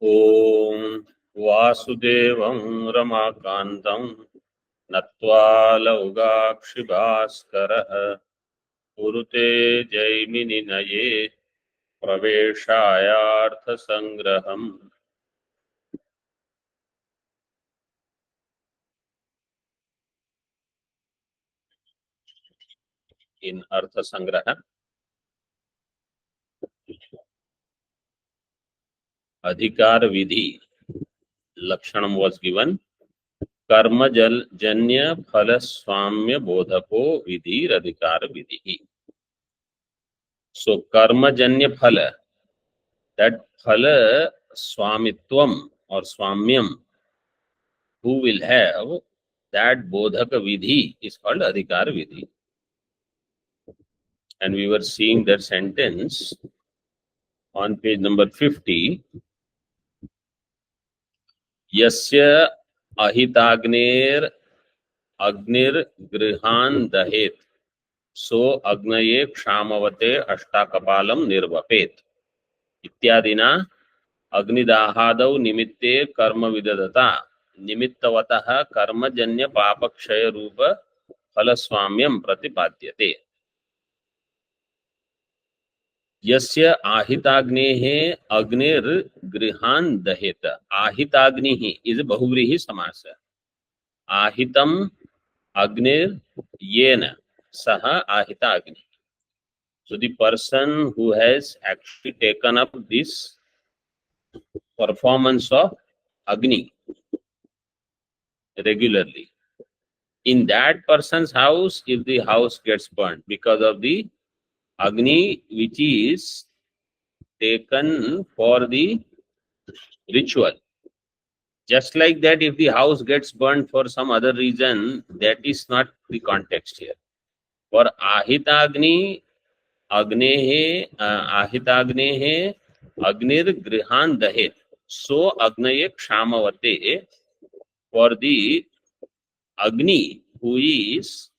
ॐ वासुदेवं रमाकान्तं नत्वा लौगाक्षिभास्करः कुरुते जैमिनिनये प्रवेशायार्थसङ्ग्रहम्। In Arthasangraha, Adhikar Vidhi Lakshanam was given. Karma Janya Phala Swamya Bodhako Vidhi Radhikar Vidhi. So Karma Janya Phala, that Phala Swamitvam or Swamyam, who will have that Bodhaka Vidhi is called Adhikar Vidhi. And we were seeing that sentence on page number 50. Yasya ahitagner agnir grihan dahet so agnaye kshamavate ashtakapalam nirvapet ityadina अग्निदाहादौ निमित्ते कर्म विदधता निमित्तवतः कर्मजन्य पापक्षय रूप फलस्वाम्यं प्रतिपाद्यते। यस्य आहिताग्नेः अग्निर्गृहान् दहेत, आहिताग्निः is बहुव्रीहि समास। आहितम अग्निर येन सह आहिताग्नि. So the person who has actually taken up this performance of Agni regularly, in that person's house, if the house gets burnt because of the Agni which is taken for the ritual, just like that, if the house gets burnt for some other reason, that is not the context here. For Ahitagni, Agnehe, Ahitagnehe, Agnir Grihan Dahet. So Agnaye Kshamavate, for the Agni who is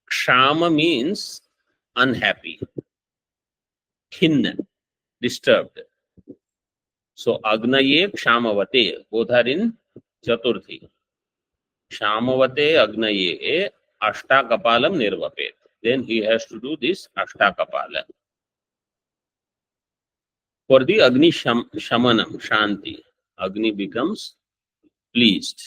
Kshama means unhappy, khinna, disturbed. So Agnaye Kshamavate, both are in Chaturthi. Kshamavate Agnaye Ashtakapalam Nirvapet. Then he has to do this Ashtakapala. For the Agni Shamanam, Shanti, Agni becomes pleased.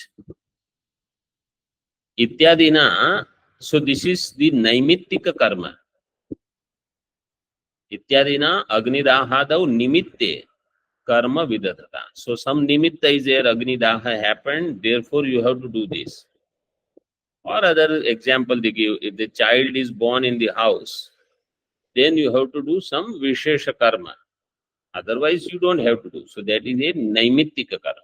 Ityadina, so this is the Naimittika karma. Ityadina Agnidahadav Nimitte karma vidadata. So some nimitta is there, Agnidaha happened, therefore you have to do this. Or other example they give, if the child is born in the house, then you have to do some Vishesha karma. Otherwise you don't have to do. So that is a Naimittika karma.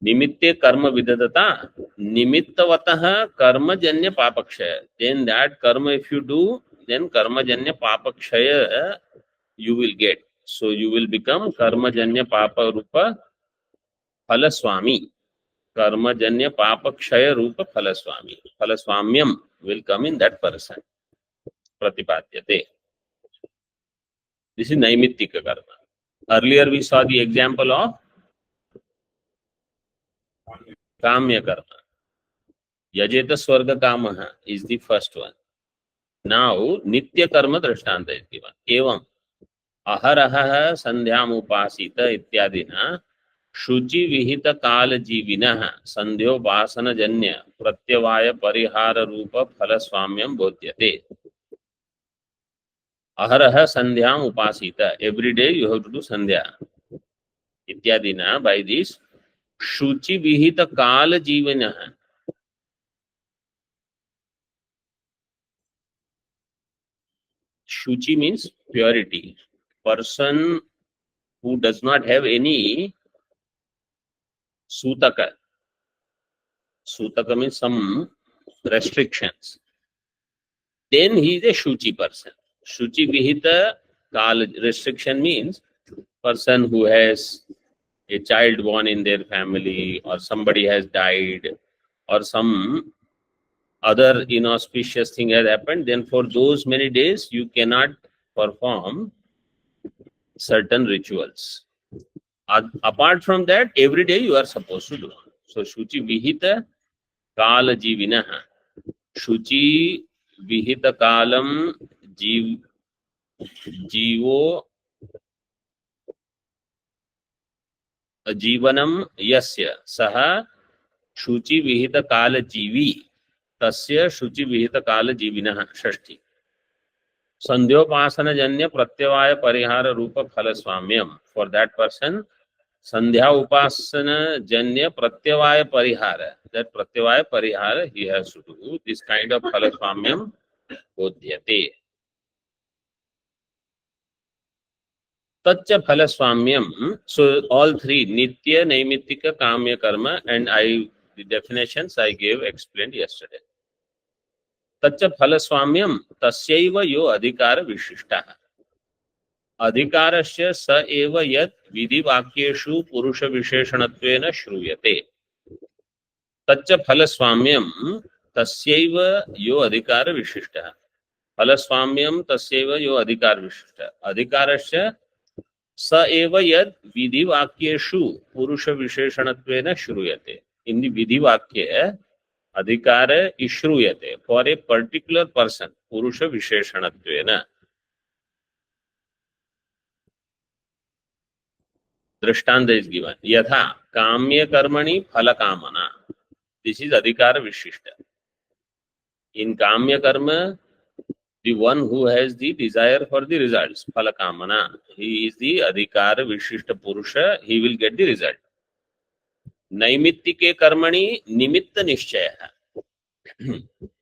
Nimitte karma vidadata, nimittavataha karma janya papakshaya. Then that karma if you do, then karma janya papakshaya you will get. So you will become karma janya papa rupa phalaswami. Karma janya papakshaya rupa phalaswami. Phalaswamyam will come in that person. Pratipadyate. This is Naimittika karma. Earlier we saw the example of Kamya karma. Yajeta Swarga Kamaha is the first one. Now Nitya karma drishtanta is given. Evam Aharaha Sandhyam Upasita ityadina Shuchi Vihita Kala Jivinah Sandhyo Vasana Janya Pratyavaya Parihara Rupa Phalaswamyam Bodhyate. Aharaha Sandhyam Upasita. Every day you have to do Sandhya. Ityadina, by this Shuchi Vihita Kala Jivinah. Shuchi means purity. Person who does not have any Sutaka. Sutaka means some restrictions. Then he is a Shuchi person. Shuchi Vihita Kala restriction means person who has a child born in their family, or somebody has died, or some other inauspicious thing has happened, then for those many days you cannot perform certain rituals. Apart from that, every day you are supposed to do. So Shuchi Vihita Kala Jivinaha. Shuchi Vihita Kalam Jivo Jivanam Yasya Saha Shuchi Vihita Kala Jivi Tasya Shuchi Vihita Kala Jivinah Shashti. Sandhyopasana Janya Pratyavaya Parihara Rupa Phala Swamyam. For that person, Sandhya Upasana Janya Pratyavaya Parihara. That Pratyavaya Parihara he has to do. This kind of Phala Swamyam Bodhyate. Tacha Phala Swamyam. So all three, Nitya, Naimittika, Kamya Karma, and the definitions I gave explained yesterday. Tacha Phala Swamyam Tasyaiva Yo Adhikara Vishishtaha. अधिकारस्य स एव यत् विधिवाक्येषु पुरुषविशेषणत्वेन श्रूयते तच्च फलस्वाम्यं तस्यैव यो अधिकारविशिष्टः फलस्वाम्यं तस्यैव यो अधिकारविशिष्टः अधिकारस्य स एव यत् विधिवाक्येषु पुरुषविशेषणत्वेन श्रूयते इन द विधिवाक्य अधिकार इज श्रूयते फॉर ए पर्टिकुलर पर्सन पुरुषविशेषणत्वेन दृष्टांत is given यथा काम्य कर्मणि फल कामना this is अधिकार विशिष्ट in काम्य कर्म the one who has the desire for the results phala kamana he is the adhikar vishishta purusha he will get the result naimitike karmani nimitta nishchaya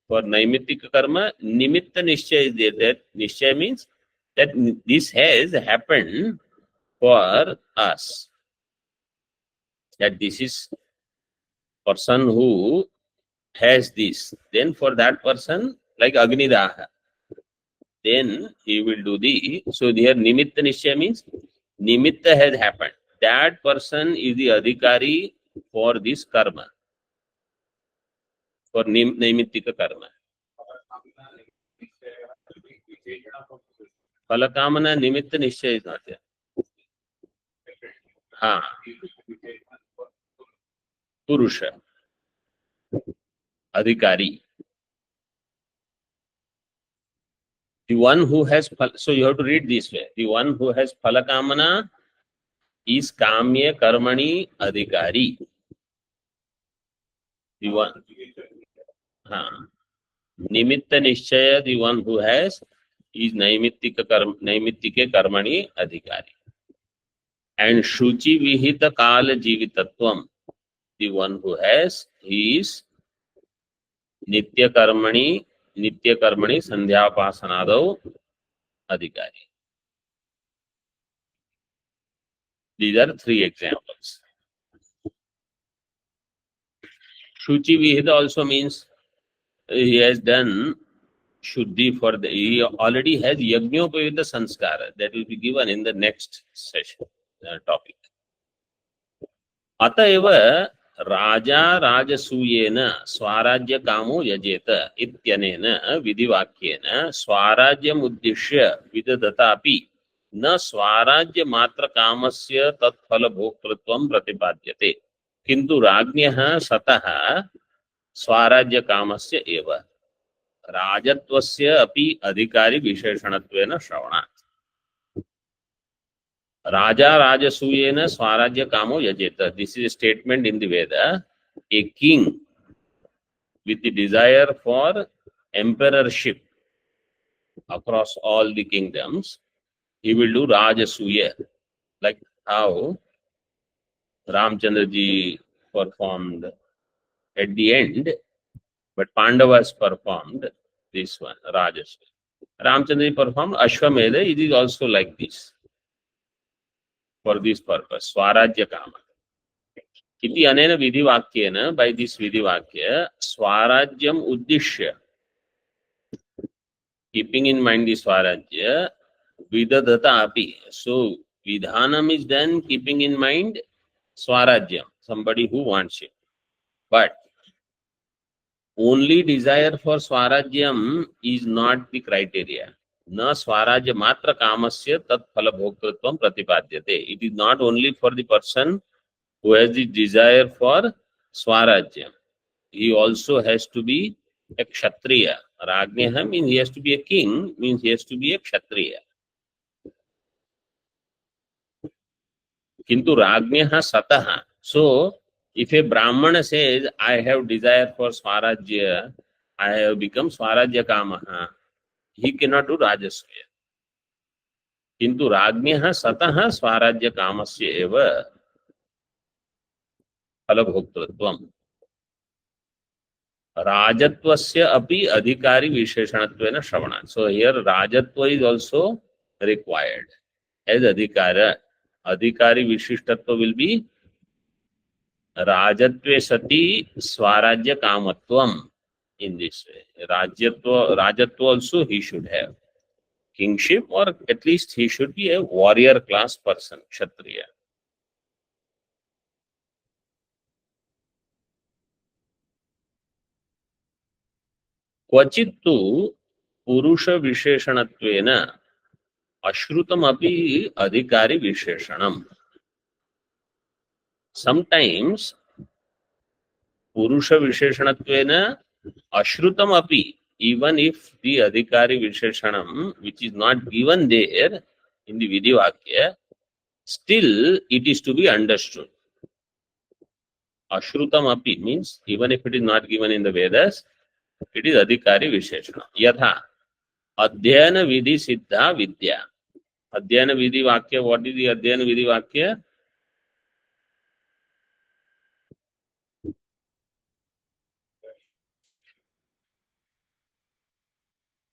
for naimittika karma nimitta nishchaya is there that nishchaya means that this has happened for us that this is person who has this then for that person like agnidaha then he will do the so here nimitta nishchaya means nimitta has happened that person is the adhikari for this karma for naimittika karma phala nimitta nishchaya is not there ha purusha adhikari the one who has so you have to read this way the one who has phala kamana is kamya karmani adhikari the one nimitta nishchaya the one who has is naimittika karmani adhikari and shuchi vihita kala jivitatvam the one who has he is nitya karmani sandhyapasanadau adhikari. These are three examples. Shuchi vihita also means he has done shuddhi for the he already has yagnopavita sanskara that will be given in the next session topic. Ataeva Raja Rajasuyena Swarajya Kamo Yajeta Ityanena Vidivakyena Swarajyam Uddishya Vidadatapi Na Swarajya Matra Kamasya Tat Phala Bhoktritvam Pratipadyate Kintu Rajnyaha Sataha Swarajya Kamasya Eva Rajatvasya Api Adhikari Visheshanattvena Shravanat Raja Rajasuyena Swarajya Kamo Yajeta. This is a statement in the Veda. A king with the desire for emperorship across all the kingdoms, he will do Rajasuya. Like how Ramchandraji performed at the end, but Pandavas performed this one, Rajasuya. Ramchandraji performed Ashwamedha. It is also like this. For this purpose, Swarajya Kama. Iti anena vidhivakyena, by this vidhivakya, Swarajyam Uddishya. Keeping in mind the Swarajya, Vidadata api. So, Vidhanam is done keeping in mind Swarajyam, somebody who wants it. But, only desire for Swarajyam is not the criteria. न स्वराज्य मात्र कामस्य तत्फल भोक्तृत्वं प्रतिपाद्यते. It is not only for the person who has the desire for swarajya. He also has to be a kshatriya. Rajnyaha means he has to be a king, means he has to be a kshatriya. Kintu Rajnyaha Sataha. So, if a Brahmana says, I have desire for Swarajya, I have become Swarajya Kamaha, he cannot do Rajasya. Kintu Rajnyaha Sataha Swarajya Kamasya eva Phalabhoktratvam. Rajatvasya api adhikari visheshanattvena shravana. So, here Rajatva is also required as adhikara. Adhikari Vishishtatva will be Rajatve sati Swarajya Kamatvam. In this way, Rajatva also he should have kingship, or at least he should be a warrior class person, Kshatriya. Kvachittu Purusha Visheshanattvena Ashrutam api Adhikari Visheshanam. Sometimes Purusha Visheshanattvena Ashrutam api, even if the Adhikari Visheshanam, which is not given there in the Vidivakya, still it is to be understood. Ashrutam api means even if it is not given in the Vedas, it is Adhikari Visheshana. Yatha Adhyayana Vidhi Siddha Vidya. Adhyayana Vidhi Vakya, what is the Adhyayana Vidhi Vakya?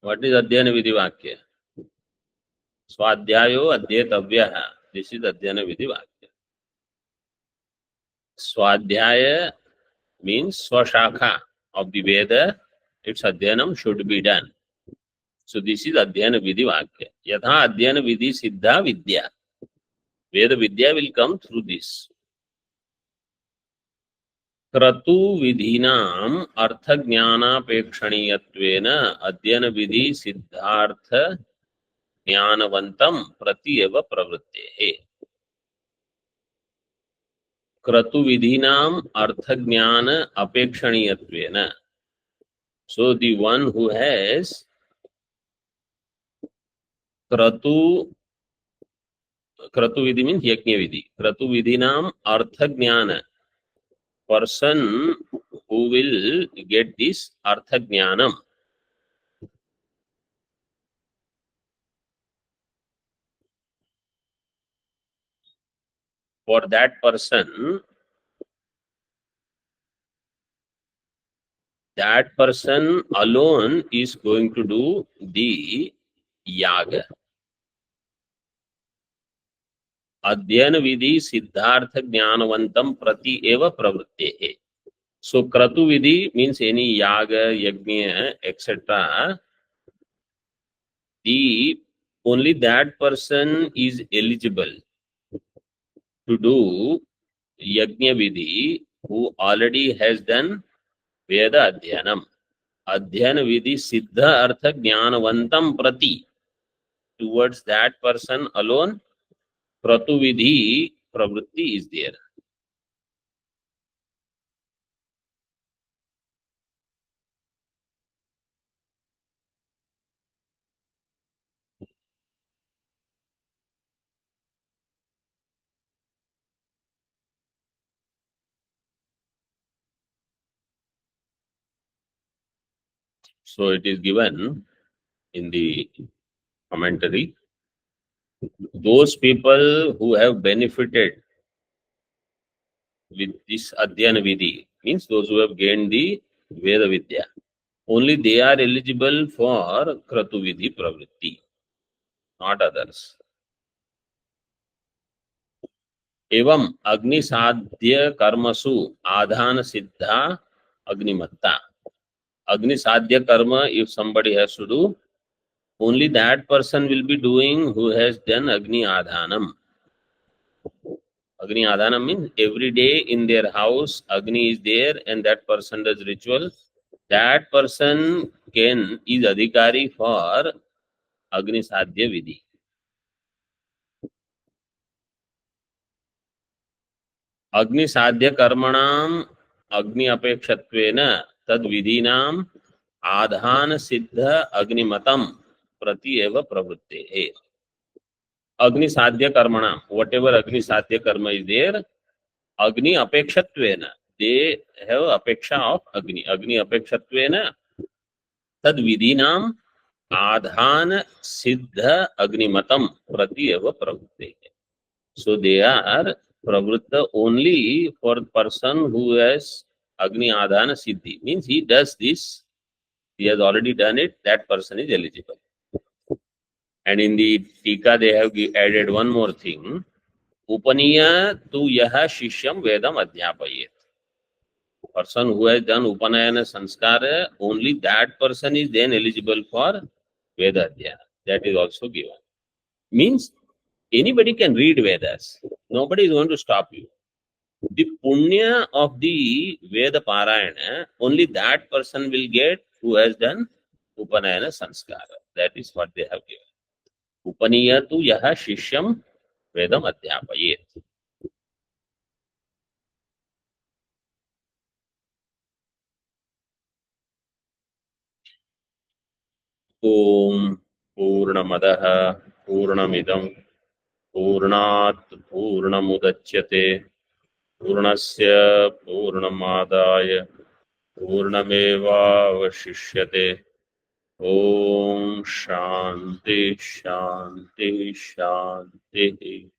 What is Adhyayana Vidhi Vakya? Swadhyayo Adhyayatavyaha. This is Adhyayana Vidhi Vakya. Swadhyaya means Swashakha of the Veda, its Adhyanam should be done. So this is Adhyayana Vidhi Vakya. Yatha Adhyayana Vidhi Siddha Vidya. Veda Vidya will come through this. क्रतु विधीनाम अर्थ ज्ञानापेक्षणीयत्वेन अध्ययन विधि सिद्धार्थ ज्ञानवंतम प्रति एव प्रवृत्तेः. क्रतु विधीनाम अर्थ ज्ञान अपेक्षणीयत्वेन. So the one who has Kratu vidhi means yajna vidhi. क्रतु विधीनाम अर्थ ज्ञान, person who will get this artha jnanam, for that person alone is going to do the yaga. अध्ययन विधि सिद्धार्थ ज्ञानवंतम प्रति एव प्रवृत्तेः. So Kratu Vidhi means any yaga, yajna, etc. Only that person is eligible to do yajna vidhi who already has done Veda Adhyanam. Adhyana vidhi siddha artha jnanavantam prati. Towards that person alone, Kratu vidhi pravritti is there. So it is given in the commentary. Those people who have benefited with this Adhyana vidhi, means those who have gained the Veda Vidya, only they are eligible for Kratu vidhi pravritti, not others. Evam Agni Sadhya Karmasu Adhana Siddha Agnimatta. Agni Sadhya Karma, if somebody has to do, only that person will be doing who has done Agni Adhanam. Agni Adhanam means every day in their house Agni is there and that person does ritual. That person is adhikari for अग्निसाध्य विधि। अग्निसाध्य कर्मणाम अग्नि अपेक्षत्वेन तद विधीनाम आधान सिद्ध अग्निमतम प्रति एव प्रवृत्ते है। अग्नि साध्य कर्मणाम, what ever अग्नि साध्य कर्म इज देयर, अग्नि अपेक्षत्वेन, दे हैव अपेक्षा ऑफ अग्नि, अग्नि अपेक्षत्वेन तद विधीनाम आधान सिद्ध अग्निमतम प्रति एव प्रवृत्ते। So they are pravritta only for the person who has Agni Adhana Siddhi. Means he does this, he has already done it, that person is eligible. And in the Tika they have added one more thing. Upaniya tu yaha shishyam vedam adhyapayet. Person who has done Upanayana Sanskara, only that person is then eligible for Veda Adhyana. That is also given. Means anybody can read Vedas. Nobody is going to stop you. The punya of the Veda Parayana, only that person will get who has done Upanayana Sanskara. That is what they have given. Upaniyatu yaha shishyam Vedam adhyapayet. Om Purnamadaha Purnamidam Purnat Purnamudachyate Purnasya Purnamadaya Purnamevavashishyate. Om Shanti Shanti Shanti.